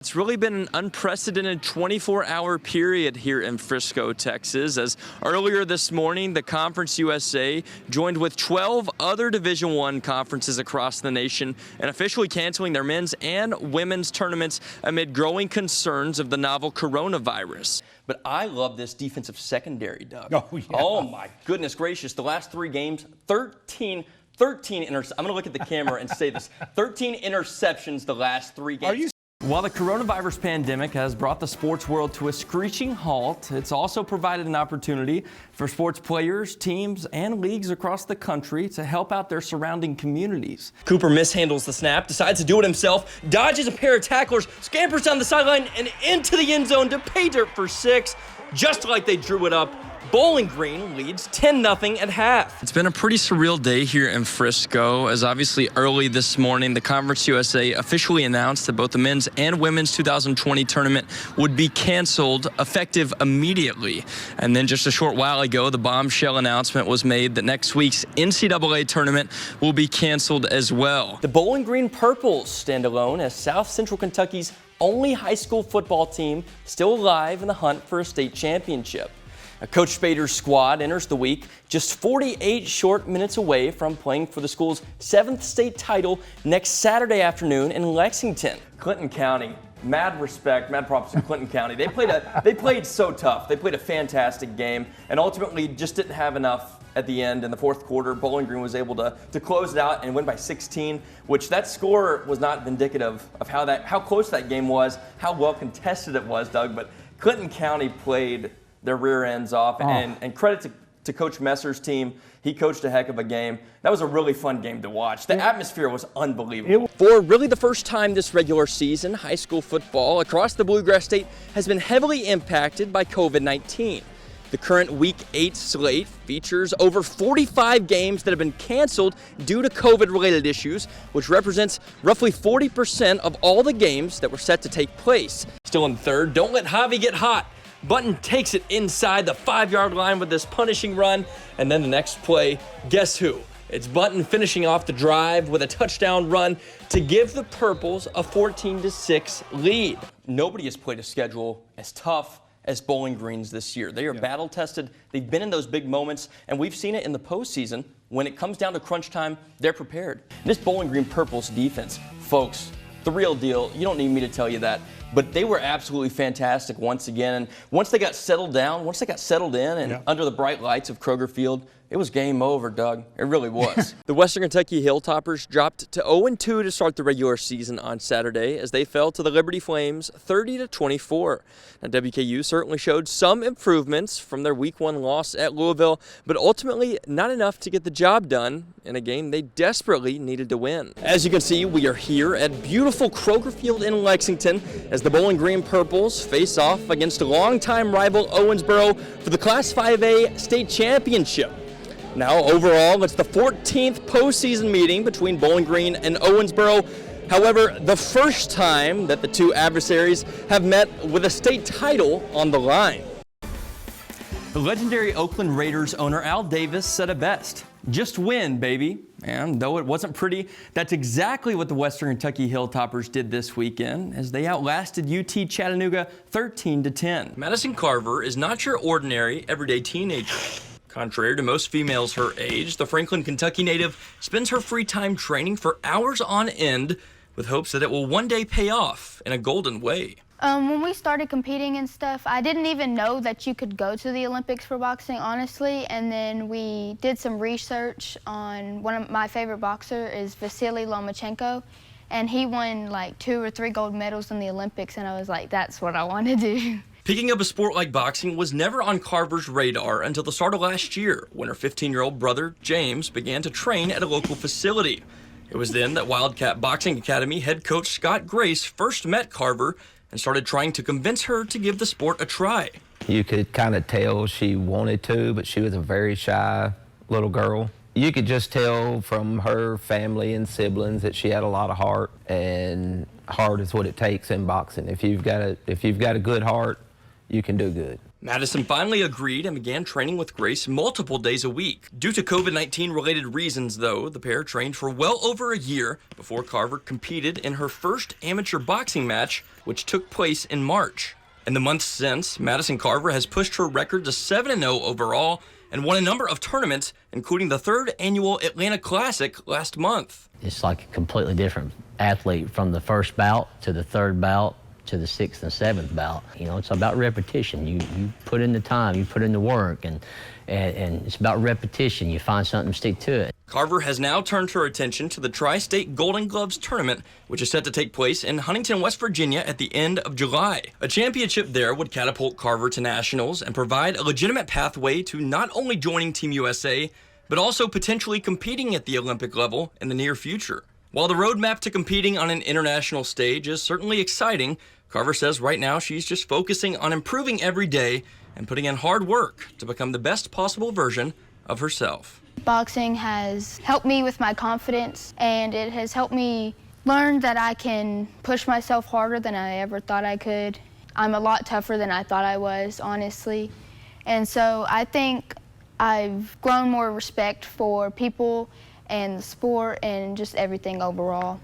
It's really been an unprecedented 24-hour period here in Frisco, Texas, as earlier this morning, the Conference USA joined with 12 other Division I conferences across the nation and officially canceling their men's and women's tournaments amid growing concerns of the novel coronavirus. But I love this defensive secondary, Doug. Oh, yeah. Oh, my goodness gracious. The last 3 games, 13 interceptions. I'm going to look at the camera and say this. 13 interceptions the last 3 games. While the coronavirus pandemic has brought the sports world to a screeching halt, it's also provided an opportunity for sports players, teams, and leagues across the country to help out their surrounding communities. Cooper mishandles the snap, decides to do it himself, dodges a pair of tacklers, scampers down the sideline and into the end zone to pay dirt for 6, just like they drew it up. Bowling Green leads 10-0 at half. It's been a pretty surreal day here in Frisco, as obviously early this morning, the Conference USA officially announced that both the men's and women's 2020 tournament would be canceled effective immediately. And then just a short while ago, the bombshell announcement was made that next week's NCAA tournament will be canceled as well. The Bowling Green Purples stand alone as South Central Kentucky's only high school football team still alive in the hunt for a state championship. Coach Spader's squad enters the week just 48 short minutes away from playing for the school's 7th state title next Saturday afternoon in Lexington. Clinton County, mad respect, mad props to Clinton County. They played so tough. They played a fantastic game and ultimately just didn't have enough at the end. In the fourth quarter, Bowling Green was able to close it out and win by 16, which that score was not indicative of how close that game was, how well contested it was, Doug. But Clinton County played their rear ends off, and credit to Coach Messer's team. He coached a heck of a game. That was a really fun game to watch. The atmosphere was unbelievable. For really the first time this regular season, high school football across the Bluegrass State has been heavily impacted by COVID-19. The current Week 8 slate features over 45 games that have been canceled due to COVID-related issues, which represents roughly 40% of all the games that were set to take place. Still in third, don't let Javi get hot. Button takes it inside the 5-yard line with this punishing run, and then the next play, guess who? It's Button finishing off the drive with a touchdown run to give the Purples a 14-6 lead. Nobody has played a schedule as tough as Bowling Green's this year. They are battle-tested. They've been in those big moments, and we've seen it in the postseason. When it comes down to crunch time, they're prepared. This Bowling Green Purples defense, folks, the real deal. You don't need me to tell you that. But they were absolutely fantastic once again. And once they got settled down, once they got settled in and under the bright lights of Kroger Field, it was game over, Doug. It really was. The Western Kentucky Hilltoppers dropped to 0-2 to start the regular season on Saturday as they fell to the Liberty Flames 30-24. Now, WKU certainly showed some improvements from their Week 1 loss at Louisville, but ultimately not enough to get the job done in a game they desperately needed to win. As you can see, we are here at beautiful Kroger Field in Lexington as the Bowling Green Purples face off against a longtime rival Owensboro for the Class 5A state championship. Now, overall, it's the 14th postseason meeting between Bowling Green and Owensboro. However, the first time that the two adversaries have met with a state title on the line. The legendary Oakland Raiders owner Al Davis said it best. Just win, baby. And though it wasn't pretty, that's exactly what the Western Kentucky Hilltoppers did this weekend as they outlasted UT Chattanooga 13-10. Madison Carver is not your ordinary, everyday teenager. Contrary to most females her age, the Franklin, Kentucky native spends her free time training for hours on end with hopes that it will one day pay off in a golden way. When we started competing and stuff, I didn't even know that you could go to the Olympics for boxing, honestly. And then we did some research on one of my favorite boxer is Vasily Lomachenko. And he won like 2 or 3 gold medals in the Olympics. And I was like, that's what I want to do. Picking up a sport like boxing was never on Carver's radar until the start of last year when her 15-year-old brother, James, began to train at a local facility. It was then that Wildcat Boxing Academy head coach Scott Grace first met Carver and started trying to convince her to give the sport a try. You could kind of tell she wanted to, but she was a very shy little girl. You could just tell from her family and siblings that she had a lot of heart, and heart is what it takes in boxing. If you've got a good heart, you can do good. Madison finally agreed and began training with Grace multiple days a week. Due to COVID-19 related reasons, though, the pair trained for well over a year before Carver competed in her first amateur boxing match, which took place in March. In the months since, Madison Carver has pushed her record to 7-0 overall and won a number of tournaments, including the 3rd annual Atlanta Classic last month. It's like a completely different athlete from the first bout to the 3rd bout to the 6th and 7th bout. You know, it's about repetition. You put in the time, you put in the work, and it's about repetition. You find something, stick to it. Carver has now turned her attention to the Tri-State Golden Gloves tournament, which is set to take place in Huntington, West Virginia at the end of July. A championship there would catapult Carver to nationals and provide a legitimate pathway to not only joining Team USA, but also potentially competing at the Olympic level in the near future. While the roadmap to competing on an international stage is certainly exciting, Carver says right now she's just focusing on improving every day and putting in hard work to become the best possible version of herself. Boxing has helped me with my confidence, and it has helped me learn that I can push myself harder than I ever thought I could. I'm a lot tougher than I thought I was, honestly. And so I think I've grown more respect for people and the sport and just everything overall.